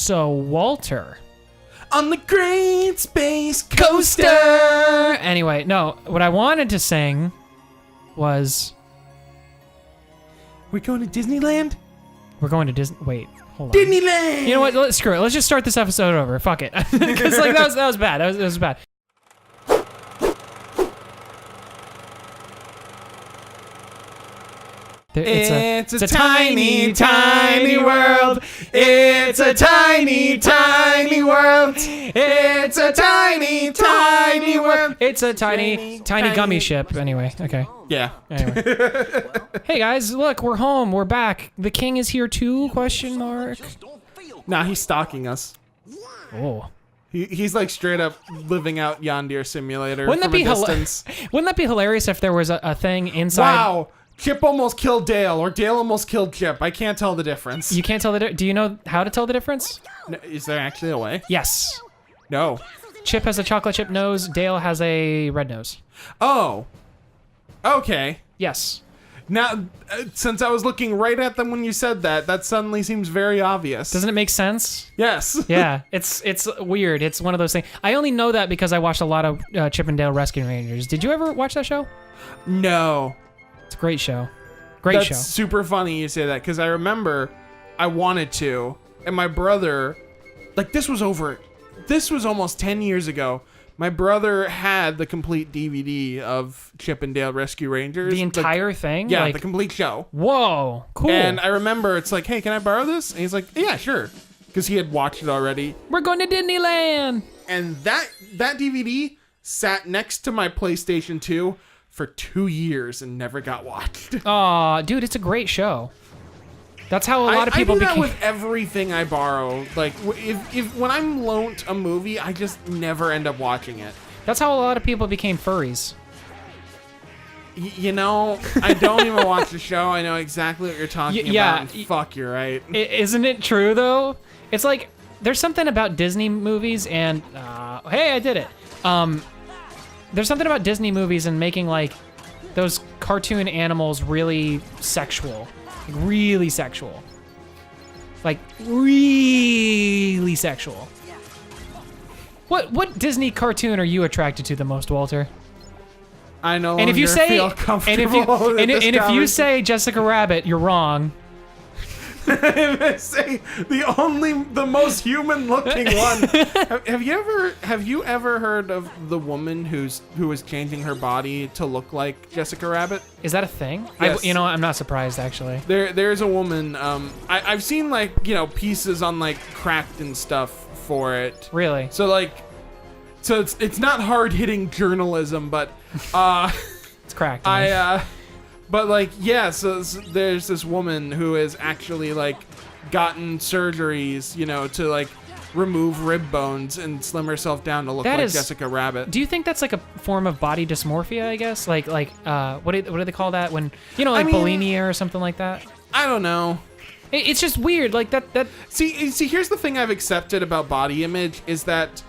So, Walter. On the Great Space Coaster. Anyway, no, what I wanted to sing was... We're going to Disneyland? We're going to Disney... Wait, hold on. Disneyland! You know what? Screw it. Let's just start this episode over. Fuck it. Because like that was bad. That was bad. It's a tiny, tiny world. It's a tiny, tiny world. It's a tiny, tiny world. It's a tiny gummy ship. Anyway, okay. Yeah. Anyway. Hey guys, look, we're home. We're back. The king is here too? Question mark. Nah, he's stalking us. Oh. He's like straight up living out Yondir Simulator. Wouldn't that be distance. Wouldn't that be hilarious if there was a thing inside? Wow. Chip almost killed Dale, or Dale almost killed Chip. I can't tell the difference. You can't tell the Do you know how to tell the difference? No, is there actually a way? Yes. No. Chip has a chocolate chip nose. Dale has a red nose. Oh. Okay. Yes. Now, since I was looking right at them when you said that, that suddenly seems very obvious. Doesn't it make sense? Yes. Yeah, it's weird. It's one of those things. I only know that because I watched a lot of Chip and Dale Rescue Rangers. Did you ever watch that show? No. It's a great show. Great show. That's super funny you say that, because I remember I wanted to, and my brother, like this was almost 10 years ago. My brother had the complete DVD of Chip and Dale Rescue Rangers. The entire thing? Yeah, like, the complete show. Whoa, cool. And I remember it's like, hey, can I borrow this? And he's like, yeah, sure. Because he had watched it already. We're going to Disneyland. And that DVD sat next to my PlayStation 2 for 2 years and never got watched. Aw, dude, it's a great show. That's how a lot of people I do that became... with everything I borrow. Like, if when I'm loaned a movie, I just never end up watching it. That's how a lot of people became furries. You know, I don't even watch the show. I know exactly what you're talking about. And fuck, you're right. Isn't it true, though? It's like, there's something about Disney movies and... hey, I did it. There's something about Disney movies and making, like, those cartoon animals really sexual. Really sexual. Like, really sexual. What Disney cartoon are you attracted to the most, Walter? I know. And if you say, if you say Jessica Rabbit, you're wrong. If I say the most human looking one. Have you ever heard of the woman who was changing her body to look like Jessica Rabbit? Is that a thing? Yes. I'm not surprised actually. There's a woman. I've seen like pieces on like Cracked and stuff for it. Really? So it's not hard hitting journalism, but it's Cracked. But like, yeah, so there's this woman who has actually like gotten surgeries, to like remove rib bones and slim herself down to look like Jessica Rabbit. Do you think that's like a form of body dysmorphia, I guess? Like what do they call that when, bulimia or something like that? I don't know. It's just weird, like that. See, here's the thing I've accepted about body image is that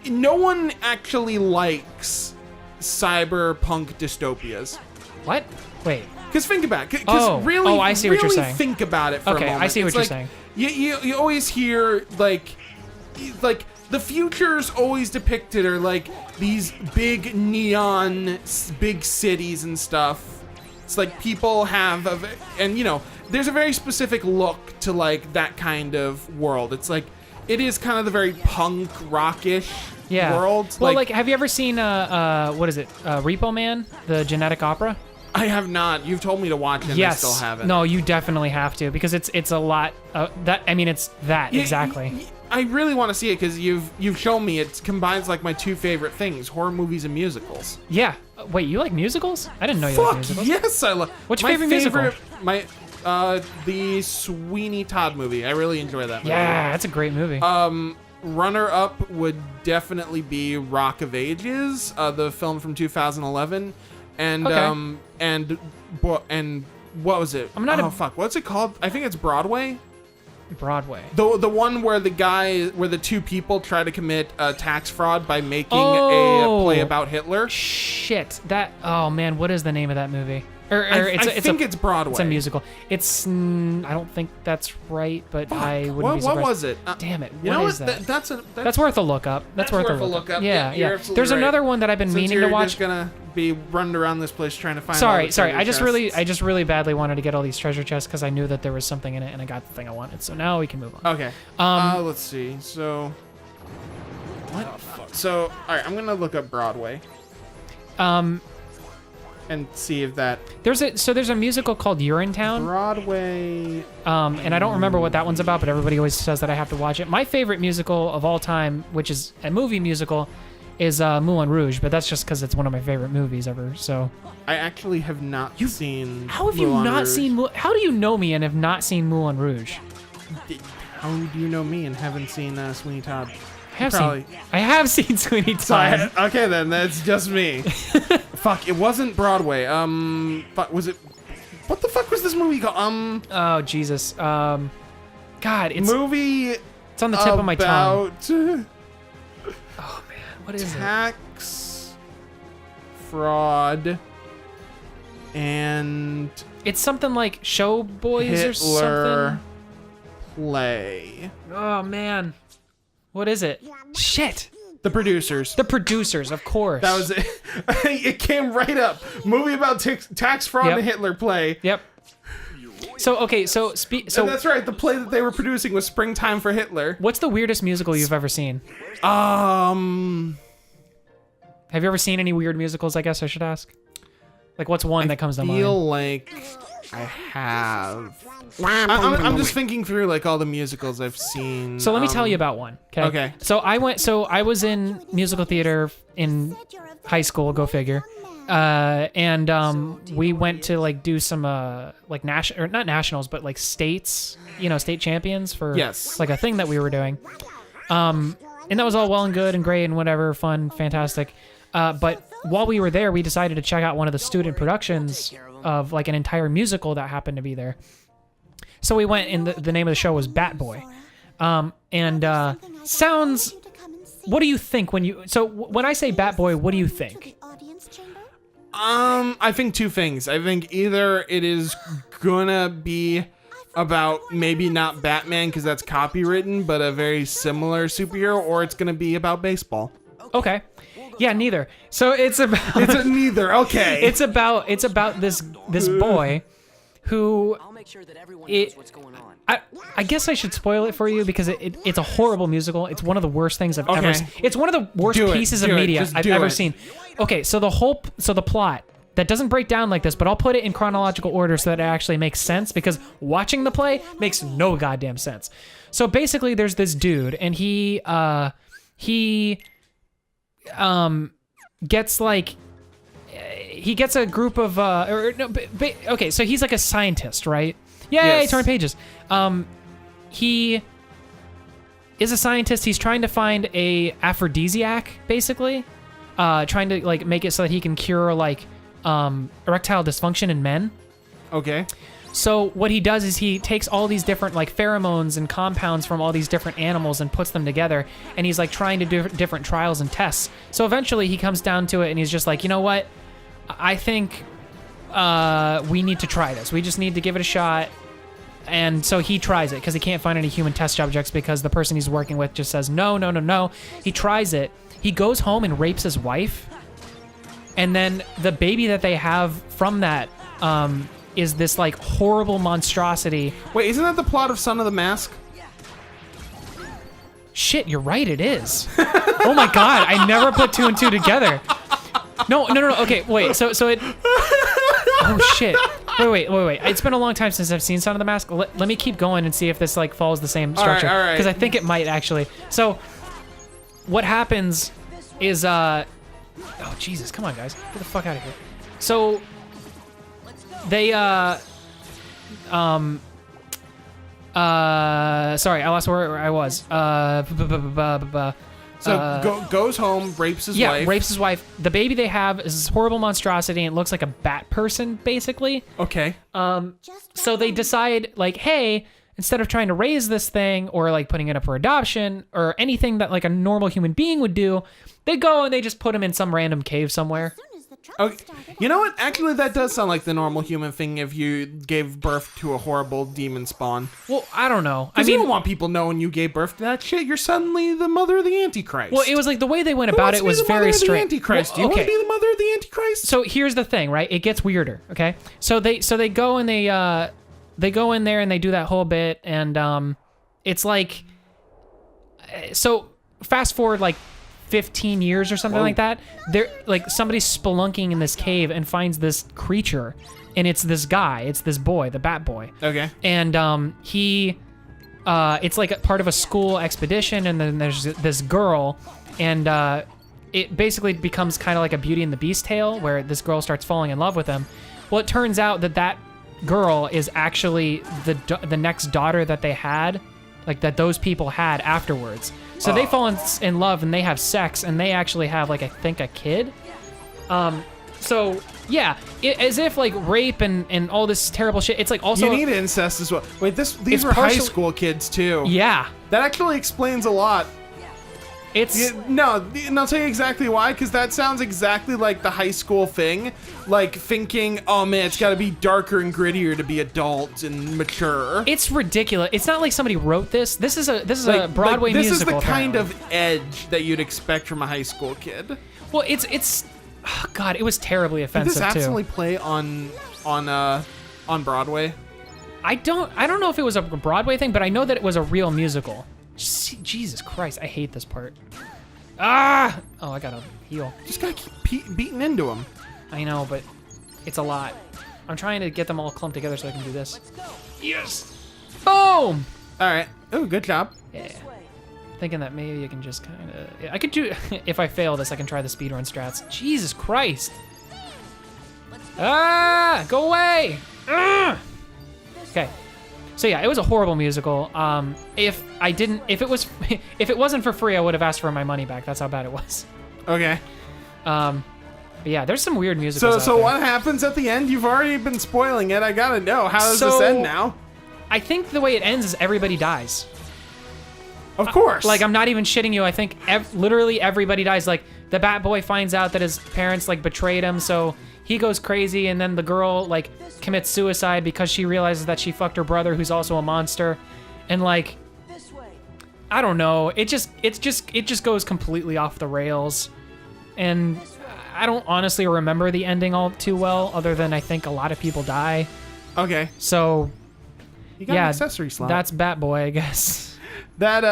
no one actually likes cyberpunk dystopias. What? Wait. Because think about it. Really, I see what you're saying. Think about it for a moment. Okay, I see what you're saying. You always hear like the future's always depicted are like these big neon, big cities and stuff. It's like people have, there's a very specific look to like that kind of world. It's like, it is kind of the very punk rockish world. Well, like, have you ever seen what is it? Repo Man, the genetic opera? I have not. You've told me to watch it. And yes. I still haven't. No, you definitely have to because it's a lot. It's that exactly. I really want to see it because you've shown me it combines like my two favorite things: horror movies and musicals. Yeah. Wait, you like musicals? I didn't know you like musicals. Yes, I love. What's your favorite musical? The Sweeney Todd movie. I really enjoy that movie. Yeah, that's a great movie. Runner up would definitely be Rock of Ages, the film from 2011, and and what was it? What's it called? I think it's Broadway. Broadway. The one where the two people try to commit tax fraud by making a play about Hitler. Shit. Oh man, what is the name of that movie? I think it's Broadway. It's a musical. It's I don't think that's right, but I wouldn't be surprised. What was it? Damn it! You know What is what? that? That's worth a look up. That's worth a look up. Yeah, you're yeah. absolutely There's right. another one that I've been Since meaning you're to watch. just gonna be running around this place trying to find. all the Sorry. I treasure just chests. really badly wanted to get all these treasure chests because I knew that there was something in it, and I got the thing I wanted. So now we can move on. Okay. Let's see. So. What? So, all right. I'm gonna look up Broadway. And see if that There's a musical called Urinetown. Broadway. And I don't remember what that one's about, but everybody always says that I have to watch it. My favorite musical of all time, which is a movie musical, is Moulin Rouge, but that's just because it's one of my favorite movies ever. So I actually have not seen. how have you Moulin not Rouge. seen? How do you know me and have not seen Moulin Rouge? How do you know me and haven't seen Sweeney Todd? I have seen Sweeney Todd. Okay, then that's just me. Fuck, it wasn't Broadway. Fuck, was it? What the fuck was this movie called? Oh Jesus. God, it's movie. It's on the tip of my tongue. About Oh man, what is it? tax fraud and It's something like Show Boys or Hitler something. play. Oh man, what is it? Shit. The Producers. The Producers, of course. That was it. It came right up. Movie about tax fraud Yep. and Hitler play. Yep. So okay, so And that's right. The play that they were producing was Springtime for Hitler. what's the weirdest musical you've ever seen? Have Have you ever seen any weird musicals? I guess I should ask. Like, what's one that comes to mind? feel like I have. I'm just thinking through like all the musicals I've seen. So let me tell you about one. Okay. Okay. So I was in musical theater in high school. Go figure. And we went to like do some like or not nationals, but like states. State champions for Yes. like a thing that we were doing. And that was all well and good and great and whatever, fun, fantastic. But while we were there, we decided to check out one of the student productions of like an entire musical that happened to be there. So we went, and the name of the show was Bat Boy. Sounds. What do you think when you? So when I say Bat Boy, what do you think? I think two things. I think either it is gonna be about maybe not Batman because that's copywritten, but a very similar superhero, or it's gonna be about baseball. Okay. Yeah, neither. So it's about. It's a neither. Okay. It's about this boy who. I'll make sure that everyone knows what's going on. I guess I should spoil it for you because it's a horrible musical. It's one of the worst things I've ever Okay. seen. It's one of the worst Do it. pieces of Do it. media Just I've do ever it. seen. Okay, so the plot that doesn't break down like this, but I'll put it in chronological order so that it actually makes sense because watching the play makes no goddamn sense. So basically there's this dude and he gets like he gets a group of okay, so he's like a scientist, right? Yay, Yes. turn pages. He is a scientist. He's trying to find a aphrodisiac, basically, trying to like make it so that he can cure like erectile dysfunction in men. Okay. So what he does is he takes all these different like pheromones and compounds from all these different animals and puts them together, and he's like trying to do different trials and tests. So eventually he comes down to it, and he's just like, you know what? I think we need to try this. We just need to give it a shot. And so he tries it because he can't find any human test subjects because the person he's working with just says, no, no, no, no. He tries it. He goes home and rapes his wife. And then the baby that they have from that is this like horrible monstrosity. Wait, isn't that the plot of Son of the Mask? Shit, you're right, it is. Oh my God, I never put two and two together. No. Okay, wait, so it... Oh shit. Wait. It's been a long time since I've seen Son of the Mask. Let me keep going and see if this like follows the same structure. All right. Because I think it might actually. So, what happens is oh Jesus, come on guys, get the fuck out of here. So, they sorry, I lost where I was. Goes home, rapes his wife. Yeah, rapes his wife. The baby they have is this horrible monstrosity, and it looks like a bat person, basically. Okay. So they decide, like, hey, instead of trying to raise this thing or like putting it up for adoption or anything that like a normal human being would do, they go and they just put him in some random cave somewhere. Okay. You know what? Actually, that does sound like the normal human thing if you gave birth to a horrible demon spawn. Well, I don't know. Because you don't want people knowing you gave birth to that shit. You're suddenly the mother of the Antichrist. Well, it was like the way they went about it was very strange. Antichrist? Do you want to be the mother of the Antichrist? So here's the thing, right? It gets weirder. Okay, so they go and they go in there and they do that whole bit, and it's like, so fast forward like 15 years or something like that. They're like somebody's spelunking in this cave and finds this creature, and it's this guy, it's this boy, the Bat Boy. Okay. And he, it's like a part of a school expedition, and then there's this girl, and it basically becomes kind of like a Beauty and the Beast tale where this girl starts falling in love with him. Well, it turns out that girl is actually the next daughter that they had, like that those people had afterwards. So they fall in love and they have sex and they actually have like I think a kid. So yeah, as if like rape and all this terrible shit. It's like also you need incest as well. Wait, these were high school kids too. Yeah, that actually explains a lot. It's no, and I'll tell you exactly why, because that sounds exactly like the high school thing, like thinking, oh man, it's got to be darker and grittier to be adult and mature. It's ridiculous. It's not like somebody wrote this. This is a Broadway this musical. This is the kind apparently. of edge that you'd expect from a high school kid. Well, it's oh God, it was terribly offensive Did this absolutely too. play on Broadway? I don't know if it was a Broadway thing, but I know that it was a real musical. Jesus Christ, I hate this part. Ah! Oh, I gotta heal. Just gotta keep beating into him. I know, but it's a lot. I'm trying to get them all clumped together so I can do this. Yes! Boom! All right. Oh, good job. Yeah. Thinking that maybe I can just kind of... I could do... If I fail this, I can try the speedrun strats. Jesus Christ! Ah! Go away! Okay. So yeah, it was a horrible musical. If it wasn't for free, I would have asked for my money back. That's how bad it was. Okay. But yeah, there's some weird musicals. So what happens at the end? You've already been spoiling it. I gotta know. How does this end now? I think the way it ends is everybody dies. Of course. Like, I'm not even shitting you. I think literally everybody dies. Like, the Bat Boy finds out that his parents like betrayed him, so he goes crazy, and then the girl like commits suicide because she realizes that she fucked her brother, who's also a monster, and like, I don't know. It just goes completely off the rails, and I don't honestly remember the ending all too well, other than I think a lot of people die. Okay. So You got an accessory slot. That's Bat Boy, I guess. That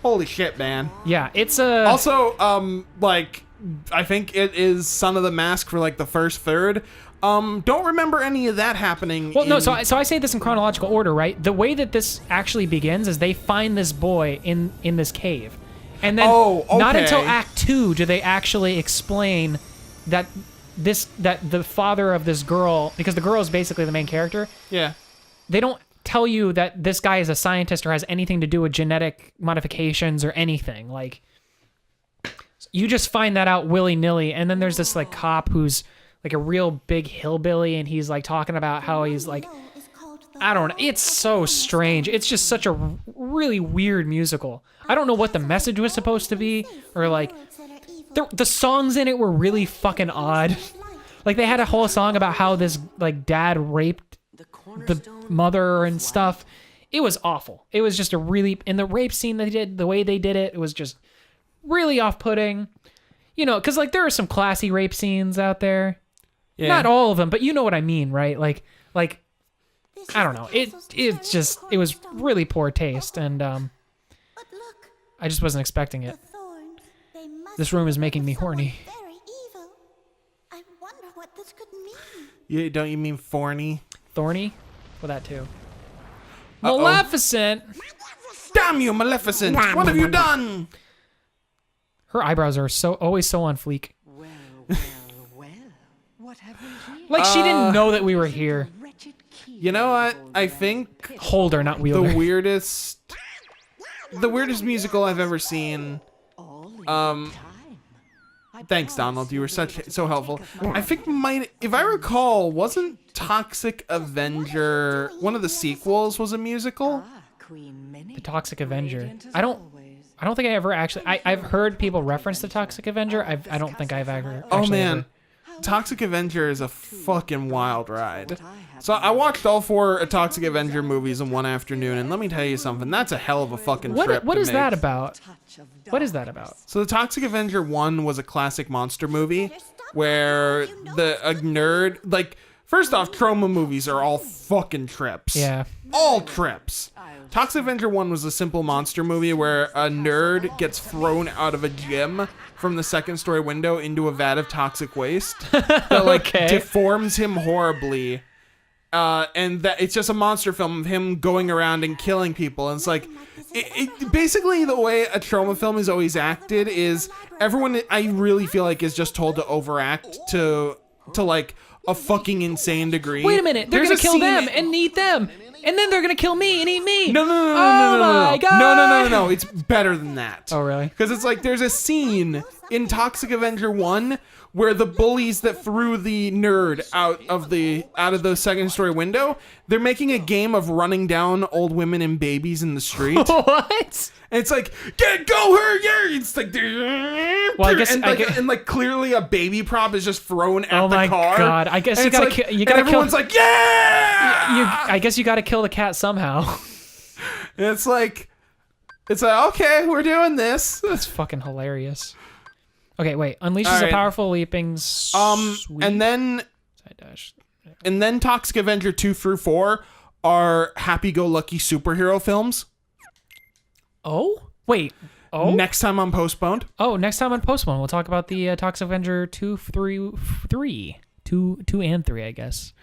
holy shit, man. Yeah, it's also like I think it is Son of the Mask for like the first third. Don't remember any of that happening. Well, no, so I say this in chronological order, right? The way that this actually begins is they find this boy in this cave. And then not until Act 2 do they actually explain that the father of this girl, because the girl is basically the main character. Yeah. They don't tell you that this guy is a scientist or has anything to do with genetic modifications or anything. Like, you just find that out willy-nilly, and then there's this like cop who's like a real big hillbilly, and he's like talking about how he's like, I don't know, it's so strange. It's just such a really weird musical. I don't know what the message was supposed to be, or like the songs in it were really fucking odd. Like, they had a whole song about how this like dad raped the mother and stuff. It was awful. It was just a really, and the rape scene they did, the way they did it, it was just really off-putting. You know, because like there are some classy rape scenes out there. Yeah. Not all of them, but you know what I mean, right? Like I don't know. It was really poor taste, and I just wasn't expecting it. This room is making me horny. I wonder what this could mean. Don't you mean thorny? Thorny? Well, that too. Maleficent! Damn you, Maleficent! What have you done? Her eyebrows are always so on fleek. Well, what have we here? Like, she didn't know that we were here. You know what? I think Holder, not Wheeler. The weirdest musical I've ever seen. Thanks, Donald. You were so helpful. I think if I recall, wasn't Toxic Avenger one of the sequels was a musical? The Toxic Avenger. I don't think I ever actually. I've heard people reference the Toxic Avenger. I don't think I've ever. Oh man, Toxic Avenger is a fucking wild ride. So I watched all 4 Toxic Avenger movies in one afternoon, and let me tell you something, that's a hell of a fucking trip. What to is make. that about? What is that about? So the Toxic Avenger 1 was a classic monster movie where a nerd, like, first off, trauma movies are all fucking trips. Yeah. All trips. Toxic Avenger 1 was a simple monster movie where a nerd gets thrown out of a gym from the second story window into a vat of toxic waste that like Okay. deforms him horribly. And that it's just a monster film of him going around and killing people. And it's like, basically the way a trauma film is always acted is everyone, I really feel like, is just told to overact to like a fucking insane degree. Wait a minute, they're There's gonna a kill scene them and eat them, and then they're gonna kill me and eat me. No, Oh my God. No. It's better than that. Oh, really? Because it's like there's a scene in Toxic Avenger 1 where the bullies that threw the nerd out of the second story window, they're making a game of running down old women and babies in the street. What? And it's like, go her, yeah! It's like, Well, I guess- and like clearly a baby prop is just thrown at Oh the my car. God. I guess And you it's gotta like, kill. You and gotta kill. everyone's like, yeah! I guess you gotta kill the cat somehow. And it's like, okay, we're doing this. That's fucking hilarious. Okay, wait. Unleashes All a right. powerful leaping. And then Side dash. Toxic Avenger 2 through 4 are happy-go-lucky superhero films. Oh wait. Oh. Next time on Postboned. Next time on PostBoned, we'll talk about the Toxic Avenger 2 and 3, I guess.